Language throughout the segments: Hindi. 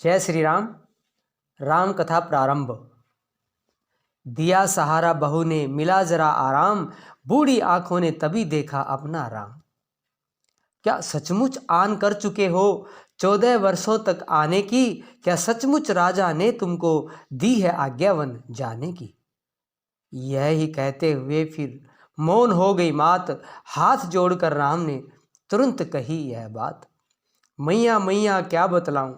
जय श्री राम। राम कथा प्रारंभ। दिया सहारा बहू ने, मिला जरा आराम, बूढ़ी आंखों ने तभी देखा अपना राम। क्या सचमुच आन कर चुके हो 14 वर्षों तक आने की? क्या सचमुच राजा ने तुमको दी है आज्ञा वन जाने की? यह ही कहते हुए फिर मौन हो गई मात। हाथ जोड़कर राम ने तुरंत कही यह बात। मैया मैया क्या बतलाऊं,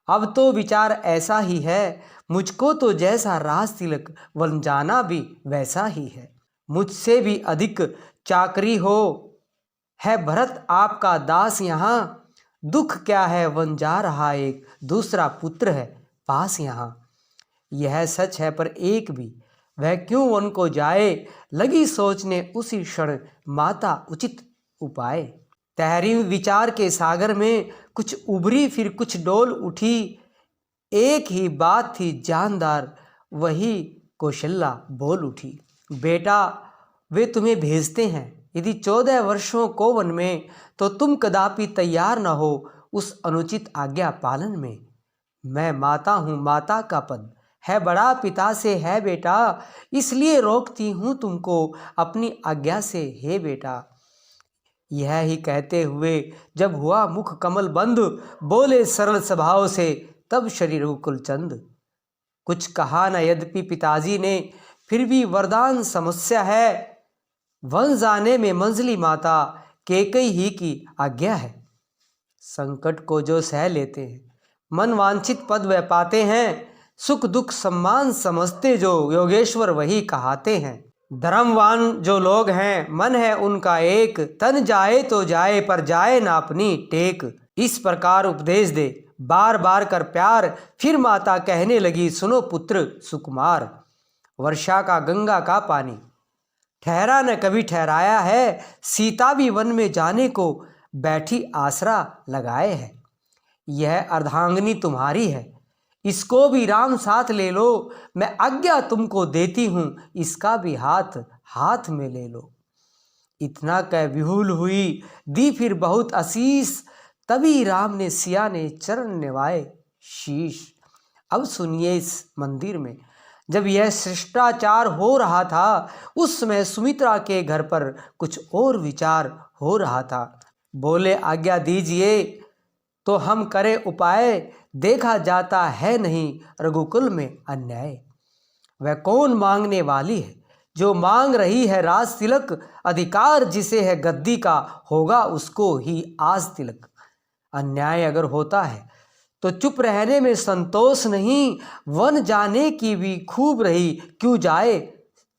अब तो विचार ऐसा ही है, मुझको तो जैसा राज तिलक वन जाना भी वैसा ही है। मुझसे भी अधिक चाकरी हो है भरत आपका दास यहाँ। दुख क्या है वन जा रहा एक दूसरा पुत्र है पास यहाँ। यह सच है पर एक भी वह क्यों वन को जाए, लगी सोचने उसी क्षण माता उचित उपाय। तहरीं विचार के सागर में कुछ उभरी फिर कुछ डोल उठी। एक ही बात थी जानदार वही कौशल्या बोल उठी। बेटा वे तुम्हें भेजते हैं यदि 14 वर्षों को वन में, तो तुम कदापि तैयार न हो उस अनुचित आज्ञा पालन में। मैं माता हूँ, माता का पद है बड़ा पिता से है बेटा, इसलिए रोकती हूँ तुमको अपनी आज्ञा से हे बेटा। यह ही कहते हुए जब हुआ मुख कमल बंद, बोले सरल स्वभाव से तब श्री रघुकुल चंद। कुछ कहा न यद्यपि पिताजी ने, फिर भी वरदान समस्या है, वन जाने में मंजली माता कैकेयी ही की आज्ञा है। संकट को जो सह लेते हैं, मन वांछित पद वह पाते हैं, सुख दुख सम्मान समझते जो योगेश्वर वही कहाते हैं। धर्मवान जो लोग हैं मन है उनका एक, तन जाए तो जाए पर जाए ना अपनी टेक। इस प्रकार उपदेश दे बार बार कर प्यार, फिर माता कहने लगी सुनो पुत्र सुकुमार। वर्षा का गंगा का पानी ठहरा न कभी ठहराया है, सीता भी वन में जाने को बैठी आसरा लगाए है। यह अर्धांगिनी तुम्हारी है, इसको भी राम साथ ले लो, मैं आज्ञा तुमको देती हूँ इसका भी हाथ हाथ में ले लो। इतना कह विहुल हुई दी फिर बहुत आशीष, तभी राम ने सिया ने चरण निभाए शीश। अब सुनिए इस मंदिर में जब यह शिष्टाचार हो रहा था, उस समय सुमित्रा के घर पर कुछ और विचार हो रहा था। बोले आज्ञा दीजिए तो हम करें उपाय, देखा जाता है नहीं रघुकुल में अन्याय। वह कौन मांगने वाली है जो मांग रही है राज तिलक, अधिकार जिसे है गद्दी का होगा उसको ही आज तिलक। अन्याय अगर होता है तो चुप रहने में संतोष नहीं, वन जाने की भी खूब रही क्यों जाए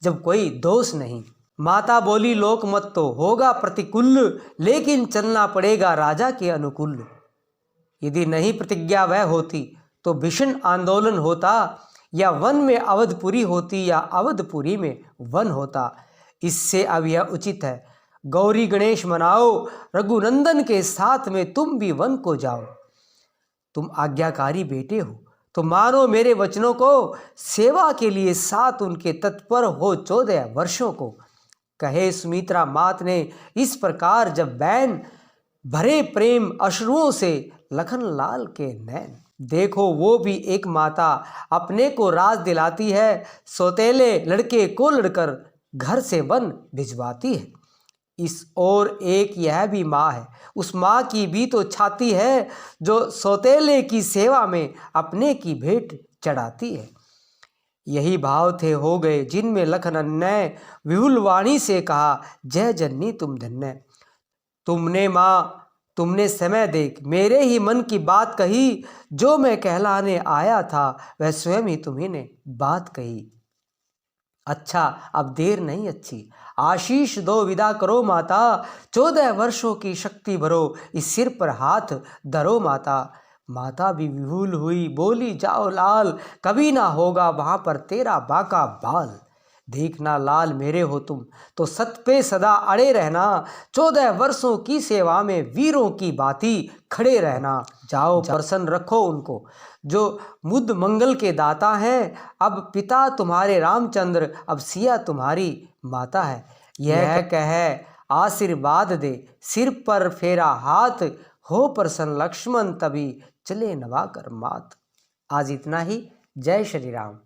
जब कोई दोष नहीं। माता बोली लोक मत तो होगा प्रतिकूल, लेकिन चलना पड़ेगा राजा के अनुकूल। यदि नहीं प्रतिज्ञा वह होती तो भीषण आंदोलन होता, या वन में अवधपुरी होती या अवधपुरी में वन होता। इससे अब यह उचित है गौरी गणेश मनाओ, रघुनंदन के साथ में तुम भी वन को जाओ। तुम आज्ञाकारी बेटे हो तो मानो मेरे वचनों को, सेवा के लिए साथ उनके तत्पर हो 14 वर्षों को। कहे सुमित्रा मात ने इस प्रकार जब बैन, भरे प्रेम अश्रुओं से लखन लाल के नैन। देखो वो भी एक माता अपने को राज दिलाती है, सौतेले लड़के को लड़कर घर से वन भिजवाती है। इस और एक यह भी माँ है, उस माँ की भी तो छाती है जो सौतेले की सेवा में अपने की भेंट चढ़ाती है। यही भाव थे हो गए जिनमें लखन अन्याय, विहुल वाणी से कहा जय जननी तुम धन्य। तुमने माँ तुमने समय देख मेरे ही मन की बात कही, जो मैं कहलाने आया था वह स्वयं ही तुम्ही ने बात कही। अच्छा अब देर नहीं अच्छी, आशीष दो विदा करो माता, 14 वर्षों की शक्ति भरो इस सिर पर हाथ धरो माता। माता भी विहुल हुई बोली जाओ लाल, कभी ना होगा वहाँ पर तेरा बाका बाल। देखना लाल मेरे हो तुम तो सत पे सदा अड़े रहना, 14 वर्षों की सेवा में वीरों की बाती खड़े रहना। जाओ प्रसन्न रखो उनको जो मुद मंगल के दाता हैं, अब पिता तुम्हारे रामचंद्र अब सिया तुम्हारी माता है। यह कह आशीर्वाद दे सिर पर फेरा हाथ, हो प्रसन्न लक्ष्मण तभी चले नवा कर मात। आज इतना ही। जय श्री राम।